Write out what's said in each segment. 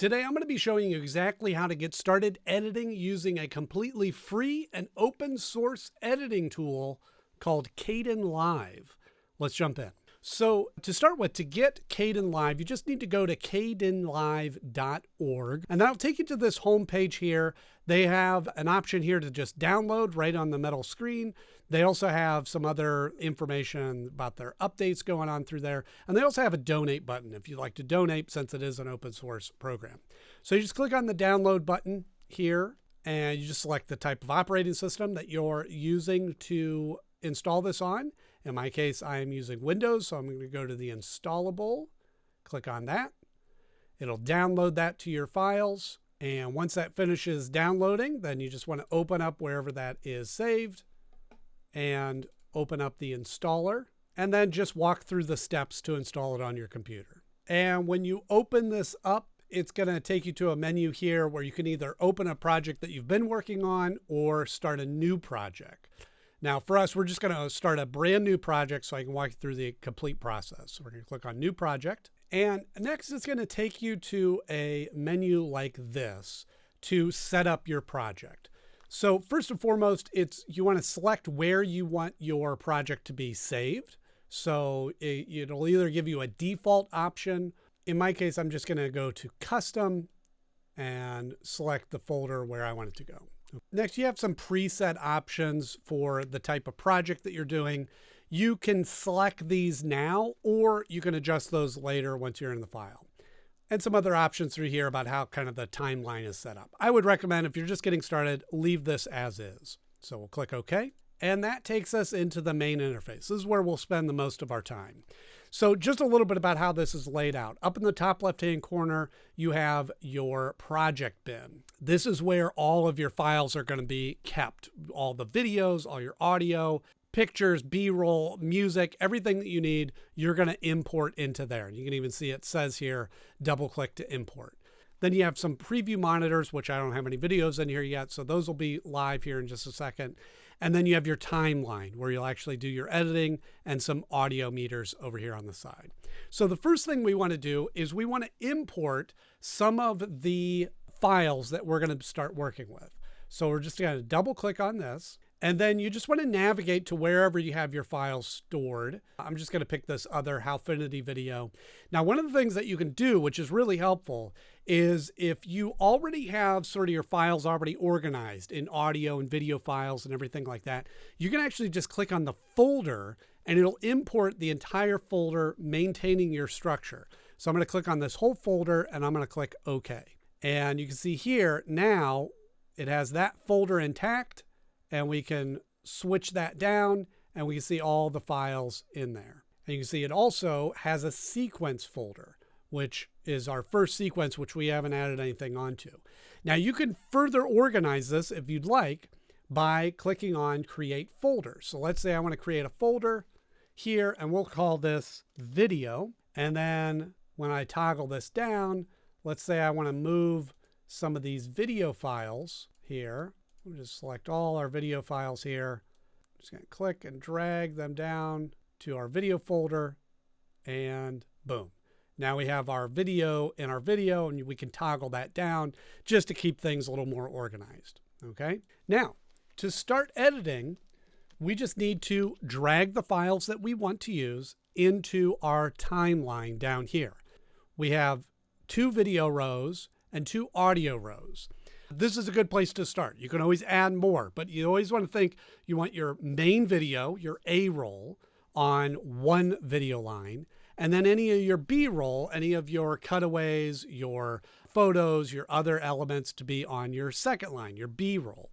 Today, I'm going to be showing you exactly how to get started editing using a completely free and open source editing tool called Kdenlive. Let's jump in. So to start with, to get Kdenlive, you just need to go to kdenlive.org, and that'll take you to this home page here. They have an option here to just download right on the middle screen. They also have some other information about their updates going on through there. And they also have a donate button if you'd like to donate, since it is an open source program. So you just click on the download button here, and you just select the type of operating system that you're using to install this on. In my case, I am using Windows, so I'm going to go to the installable, click on that. It'll download that to your files. And once that finishes downloading, then you just want to open up wherever that is saved and open up the installer, and then just walk through the steps to install it on your computer. And when you open this up, it's going to take you to a menu here where you can either open a project that you've been working on or start a new project. Now for us, we're just going to start a brand new project so I can walk you through the complete process. So we're going to click on New Project. And next it's going to take you to a menu like this to set up your project. So first and foremost, you want to select where you want your project to be saved. So it'll either give you a default option. In my case, I'm just going to go to Custom and select the folder where I want it to go. Next, you have some preset options for the type of project that you're doing. You can select these now, or you can adjust those later once you're in the file. And some other options through here about how kind of the timeline is set up. I would recommend, if you're just getting started, leave this as is. So we'll click OK. And that takes us into the main interface. This is where we'll spend the most of our time. So just a little bit about how this is laid out. Up in the top left-hand corner, you have your project bin. This is where all of your files are going to be kept. All the videos, all your audio, pictures, B-roll, music, everything that you need, you're going to import into there. And you can even see it says here, double click to import. Then you have some preview monitors, which I don't have any videos in here yet, so those will be live here in just a second. And then you have your timeline where you'll actually do your editing and some audio meters over here on the side. So the first thing we want to do is we want to import some of the files that we're going to start working with. So we're just going to double click on this. And then you just want to navigate to wherever you have your files stored. I'm just going to pick this other Howfinity video. Now, one of the things that you can do, which is really helpful, is if you already have sort of your files already organized in audio and video files and everything like that, you can actually just click on the folder and it'll import the entire folder maintaining your structure. So I'm going to click on this whole folder and I'm going to click OK. And you can see here now it has that folder intact. And we can switch that down and we can see all the files in there. And you can see it also has a sequence folder, which is our first sequence, which we haven't added anything onto. Now you can further organize this if you'd like by clicking on Create Folder. So let's say I want to create a folder here and we'll call this video. And then when I toggle this down, let's say I want to move some of these video files here. We'll just select all our video files here. Just going to click and drag them down to our video folder and boom. Now we have our video in our video and we can toggle that down just to keep things a little more organized. Okay. Now to start editing, we just need to drag the files that we want to use into our timeline down here. We have 2 video rows and 2 audio rows. This is a good place to start. You can always add more, but you always want to think you want your main video, your A roll, on one video line, and then any of your B roll, any of your cutaways, your photos, your other elements to be on your second line, your B roll.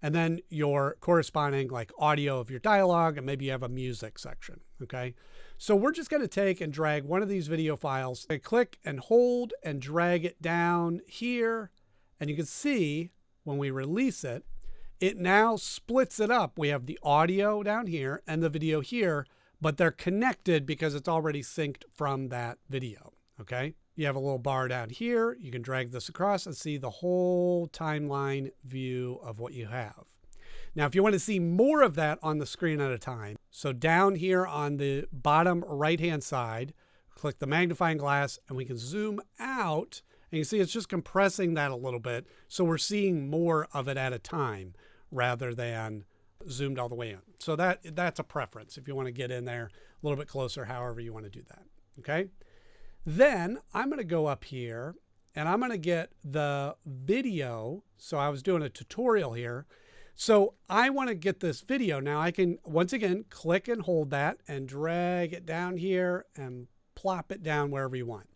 And then your corresponding like audio of your dialogue, and maybe you have a music section. Okay. So we're just going to take and drag one of these video files. I click and hold and drag it down here. And you can see when we release it, it now splits it up. We have the audio down here and the video here, but they're connected because it's already synced from that video. Okay. You have a little bar down here. You can drag this across and see the whole timeline view of what you have. Now, if you want to see more of that on the screen at a time, so down here on the bottom right-hand side, click the magnifying glass and we can zoom out And you see it's just compressing that a little bit. So we're seeing more of it at a time rather than zoomed all the way in. So that's a preference if you want to get in there a little bit closer, however you want to do that. Okay. Then I'm going to go up here and I'm going to get the video. So I was doing a tutorial here. So I want to get this video. Now I can, once again, click and hold that and drag it down here and plop it down wherever you want.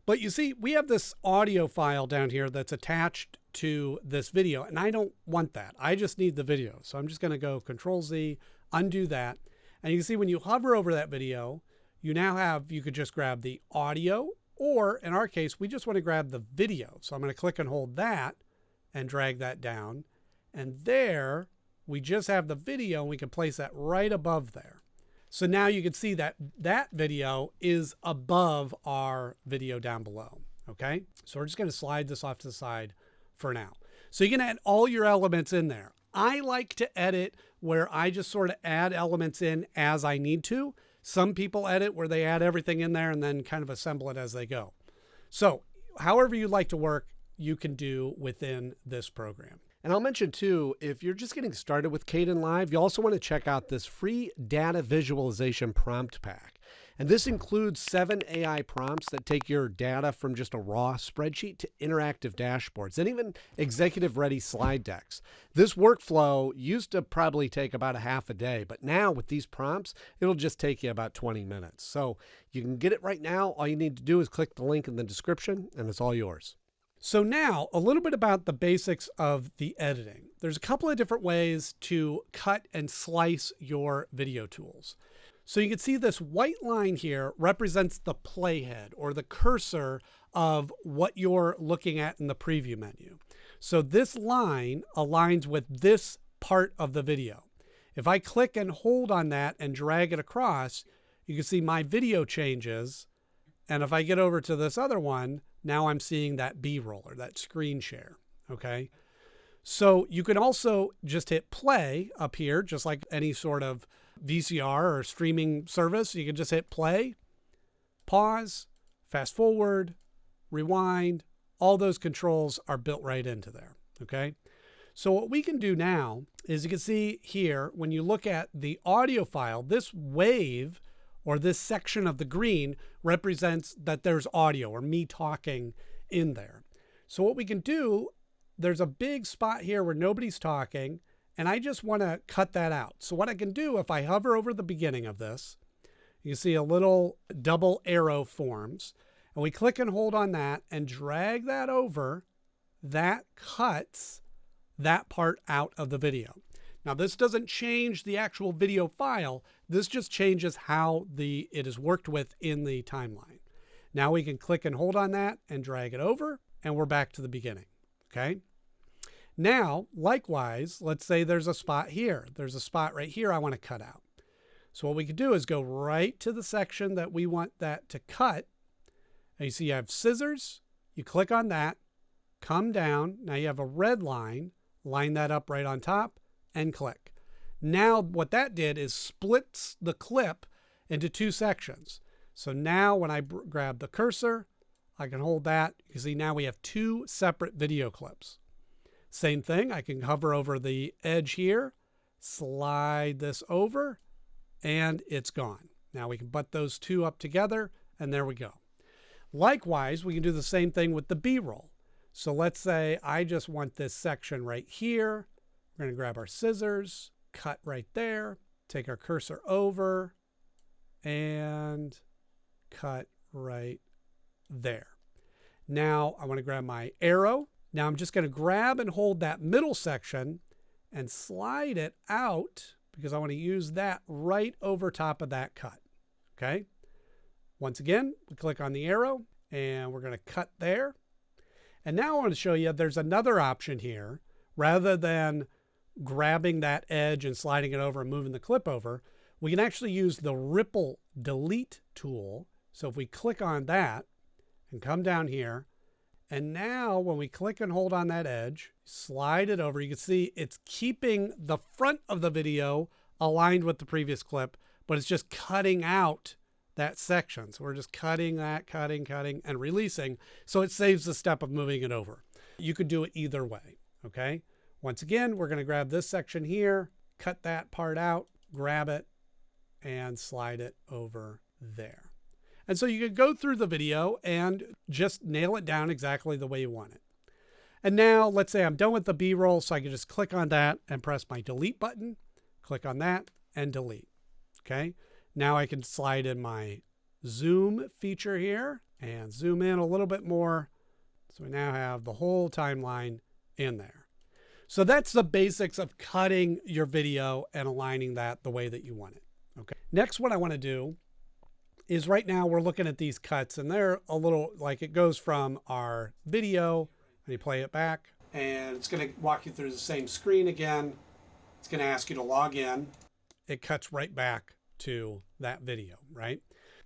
But you see, we have this audio file down here that's attached to this video, and I don't want that. I just need the video. So I'm just going to go Control Z, undo that. And you can see when you hover over that video, you could just grab the audio, or in our case, we just want to grab the video. So I'm going to click and hold that and drag that down. And there, we just have the video, and we can place that right above there. So now you can see that that video is above our video down below. Okay. So we're just going to slide this off to the side for now. So you can add all your elements in there. I like to edit where I just sort of add elements in as I need to. Some people edit where they add everything in there and then kind of assemble it as they go. So however you like to work, you can do within this program. And I'll mention too, if you're just getting started with Kdenlive, you also want to check out this free data visualization prompt pack. And this includes 7 AI prompts that take your data from just a raw spreadsheet to interactive dashboards and even executive-ready slide decks. This workflow used to probably take about a half a day, but now with these prompts, it'll just take you about 20 minutes. So you can get it right now. All you need to do is click the link in the description, and it's all yours. So now a little bit about the basics of the editing. There's a couple of different ways to cut and slice your video tools. So you can see this white line here represents the playhead or the cursor of what you're looking at in the preview menu. So this line aligns with this part of the video. If I click and hold on that and drag it across, you can see my video changes. And if I get over to this other one, now I'm seeing that B-roll or that screen share, okay? So you can also just hit play up here, just like any sort of VCR or streaming service. You can just hit play, pause, fast forward, rewind. All those controls are built right into there, okay? So what we can do now is you can see here, when you look at the audio file, this wave or this section of the green represents that there's audio or me talking in there. So what we can do, there's a big spot here where nobody's talking, and I just want to cut that out. So what I can do, if I hover over the beginning of this, you see a little double arrow forms, and we click and hold on that and drag that over, that cuts that part out of the video. Now, this doesn't change the actual video file. This just changes how it is worked with in the timeline. Now we can click and hold on that and drag it over, and we're back to the beginning, okay? Now, likewise, let's say there's a spot here. There's a spot right here I want to cut out. So what we could do is go right to the section that we want that to cut. And you see you have scissors. You click on that, come down. Now you have a red line. Line that up right on top and click. Now what that did is splits the clip into 2 sections. So now when I grab the cursor, I can hold that. You can see now we have 2 separate video clips. Same thing, I can hover over the edge here, slide this over, and it's gone. Now we can butt those 2 up together, and there we go. Likewise, we can do the same thing with the B-roll. So let's say I just want this section right here. We're going to grab our scissors, cut right there, take our cursor over, and cut right there. Now I want to grab my arrow. Now I'm just going to grab and hold that middle section and slide it out because I want to use that right over top of that cut. Okay. Once again, we click on the arrow and we're going to cut there. And now I want to show you there's another option here. Rather than grabbing that edge and sliding it over and moving the clip over, we can actually use the ripple delete tool. So if we click on that and come down here, and now when we click and hold on that edge, slide it over, you can see it's keeping the front of the video aligned with the previous clip, but it's just cutting out that section. So we're just cutting that, cutting, and releasing. So it saves the step of moving it over. You could do it either way, okay? Once again, we're going to grab this section here, cut that part out, grab it, and slide it over there. And so you could go through the video and just nail it down exactly the way you want it. And now let's say I'm done with the B-roll, so I can just click on that and press my delete button, click on that and delete. Okay. Now I can slide in my zoom feature here and zoom in a little bit more. So we now have the whole timeline in there. So that's the basics of cutting your video and aligning that the way that you want it. Okay. Next, what I want to do is right now we're looking at these cuts and they're a little like it goes from our video and you play it back and it's going to walk you through the same screen again. It's going to ask you to log in. It cuts right back to that video, right?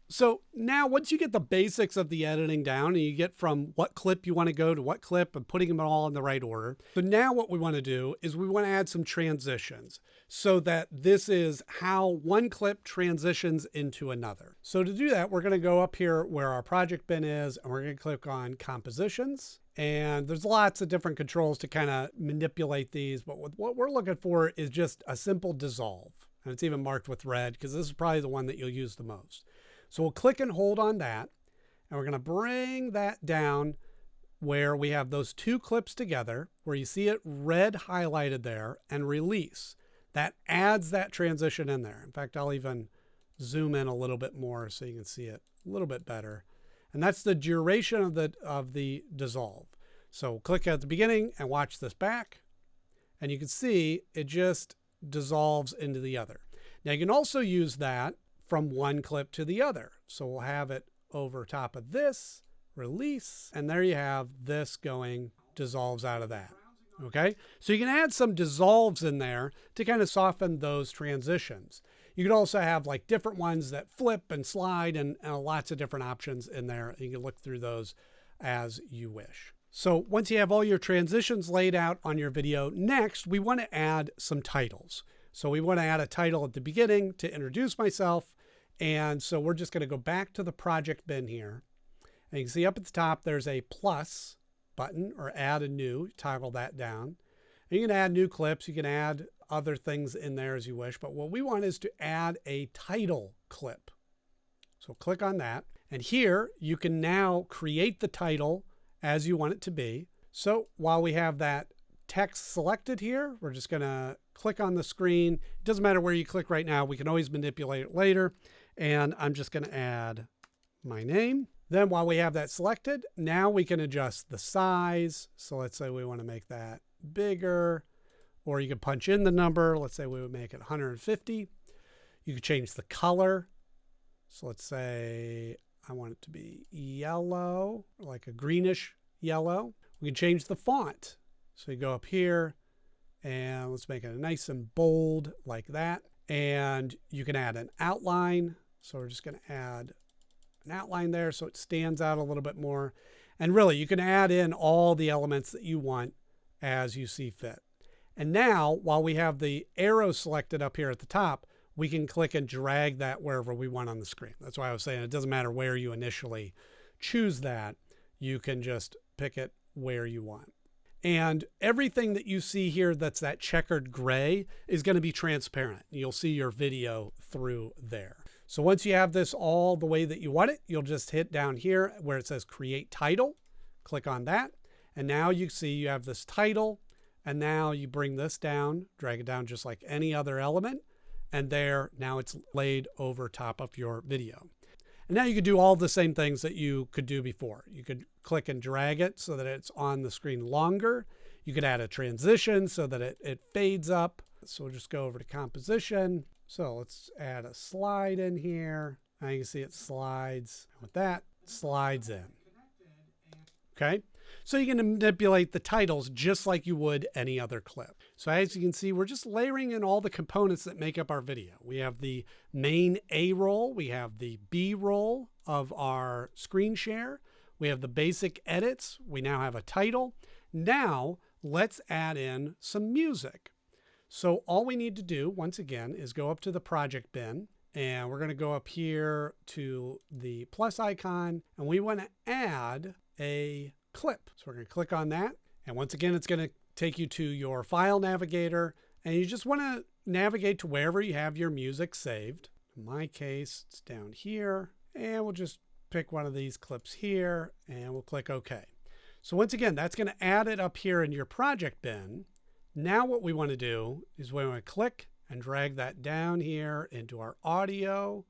So now once you get the basics of the editing down and you get from what clip you want to go to what clip and putting them all in the right order. So now what we want to do is we want to add some transitions so that this is how one clip transitions into another. So to do that, we're going to go up here where our project bin is and we're going to click on compositions. And there's lots of different controls to kind of manipulate these. But what we're looking for is just a simple dissolve. And it's even marked with red because this is probably the one that you'll use the most. So we'll click and hold on that, and we're going to bring that down where we have those two clips together, where you see it red highlighted there, and release. That adds that transition in there. In fact, I'll even zoom in a little bit more so you can see it a little bit better. And that's the duration of the dissolve. So click at the beginning and watch this back, and you can see it just dissolves into the other. Now you can also use that from one clip to the other. So we'll have it over top of this, release, and there you have this going, dissolves out of that. Okay, so you can add some dissolves in there to kind of soften those transitions. You can also have like different ones that flip and slide and lots of different options in there. You can look through those as you wish. So once you have all your transitions laid out on your video, next we want to add some titles. So we want to add a title at the beginning to introduce myself. And so we're just going to go back to the project bin here. And you can see up at the top, there's a plus button or add a new, toggle that down. And you can add new clips. You can add other things in there as you wish. But what we want is to add a title clip. So click on that. And here you can now create the title as you want it to be. So while we have that text selected here, we're just going to click on the screen. It doesn't matter where you click right now. We can always manipulate it later. And I'm just going to add my name. Then while we have that selected, now we can adjust the size. So let's say we want to make that bigger, or you can punch in the number. Let's say we would make it 150. You could change the color. So let's say I want it to be yellow, like a greenish yellow. We can change the font. So you go up here and let's make it nice and bold like that. And you can add an outline. So we're just going to add an outline there so it stands out a little bit more. And really, you can add in all the elements that you want as you see fit. And now, while we have the arrow selected up here at the top, we can click and drag that wherever we want on the screen. That's why I was saying it doesn't matter where you initially choose that. You can just pick it where you want. And everything that you see here that's that checkered gray is going to be transparent. You'll see your video through there. So once you have this all the way that you want it, you'll just hit down here where it says create title. Click on that. And now you see you have this title. And now you bring this down, drag it down just like any other element. And there, now it's laid over top of your video. And now you could do all the same things that you could do before. You could click and drag it so that it's on the screen longer. You could add a transition so that it fades up. So we'll just go over to composition. So let's add a slide in here. Now you can see it slides. With that, slides in. Okay. So you can manipulate the titles just like you would any other clip. So as you can see, we're just layering in all the components that make up our video. We have the main A roll. We have the B roll of our screen share. We have the basic edits. We now have a title. Now let's add in some music. So all we need to do, once again, is go up to the project bin and we're going to go up here to the plus icon, and we want to add a clip. So we're going to click on that. And once again, it's going to take you to your file navigator, and you just want to navigate to wherever you have your music saved. In my case, it's down here, and we'll just pick one of these clips here, and we'll click OK. So once again, that's going to add it up here in your project bin. Now what we want to do is we want to click and drag that down here into our audio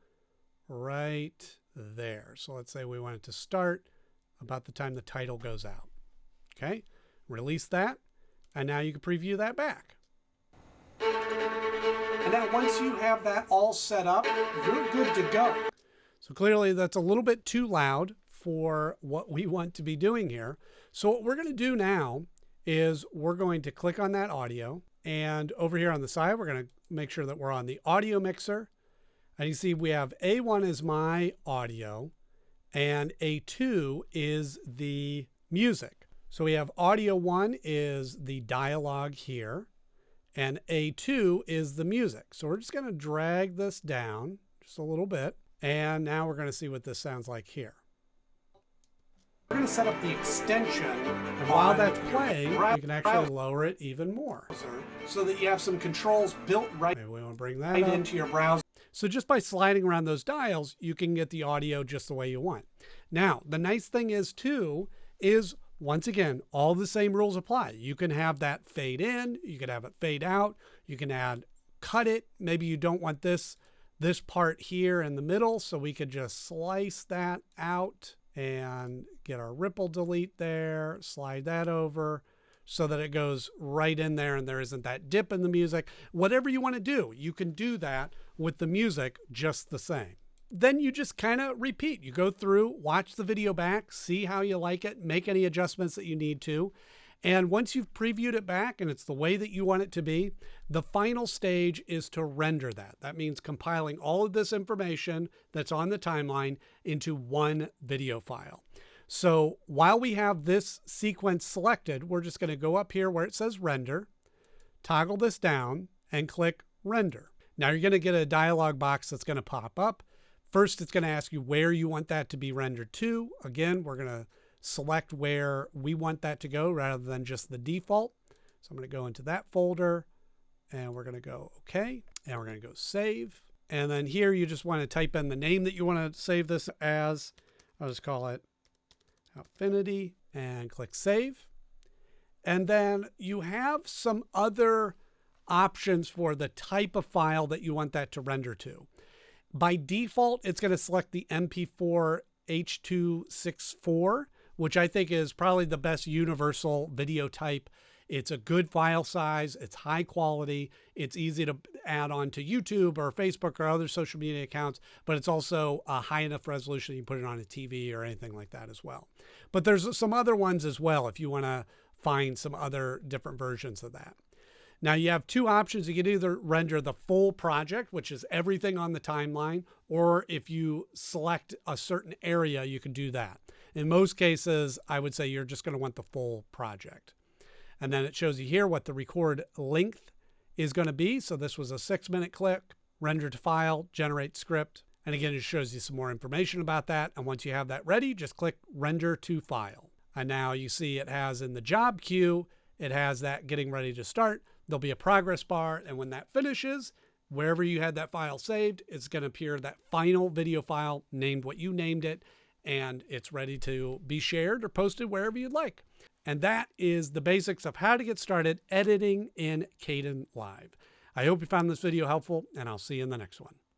right there. So let's say we want it to start about the time the title goes out. Okay, release that, and now you can preview that back. And now once you have that all set up, you're good to go. So clearly that's a little bit too loud for what we want to be doing here. So what we're going to do now is we're going to click on that audio, and over here on the side, we're going to make sure that we're on the audio mixer. And you see we have A1 is my audio and A2 is the music. So we have audio 1 is the dialogue here, and A2 is the music. So we're just going to drag this down just a little bit. And now we're going to see what this sounds like here. We're going to set up the extension, and while that's playing, you can actually lower it even more so that you have some controls built right. Maybe we want to bring that into your browser. So just by sliding around those dials, you can get the audio just the way you want. Now, the nice thing is too, is once again, all the same rules apply. You can have that fade in, you can have it fade out, you can add, cut it. Maybe you don't want this part here in the middle, so we could just slice that out and get our ripple delete there, slide that over so that it goes right in there and there isn't that dip in the music. Whatever you want to do, you can do that with the music just the same. Then you just kind of repeat. You go through, watch the video back, see how you like it, make any adjustments that you need to. And once you've previewed it back and it's the way that you want it to be, the final stage is to render that. That means compiling all of this information that's on the timeline into one video file. So while we have this sequence selected, we're just going to go up here where it says render, toggle this down, and click render. Now you're going to get a dialog box that's going to pop up. First, it's going to ask you where you want that to be rendered to. Again, we're going to select where we want that to go rather than just the default. So I'm going to go into that folder, and we're going to go OK, and we're going to go save. And then here you just want to type in the name that you want to save this as. I'll just call it Howfinity and click save. And then you have some other options for the type of file that you want that to render to. By default, it's going to select the MP4 H.264, which I think is probably the best universal video type. It's a good file size, it's high quality, it's easy to add on to YouTube or Facebook or other social media accounts, but it's also a high enough resolution you can put it on a TV or anything like that as well. But there's some other ones as well if you want to find some other different versions of that. Now you have two options. You can either render the full project, which is everything on the timeline, or if you select a certain area, you can do that. In most cases, I would say you're just going to want the full project. And then it shows you here what the record length is going to be. So this was a 6-minute clip, render to file, generate script. And again, it shows you some more information about that. And once you have that ready, just click render to file. And now you see it has in the job queue, it has that getting ready to start. There'll be a progress bar. And when that finishes, wherever you had that file saved, it's going to appear that final video file named what you named it. And it's ready to be shared or posted wherever you'd like. And that is the basics of how to get started editing in Kdenlive. I hope you found this video helpful, and I'll see you in the next one.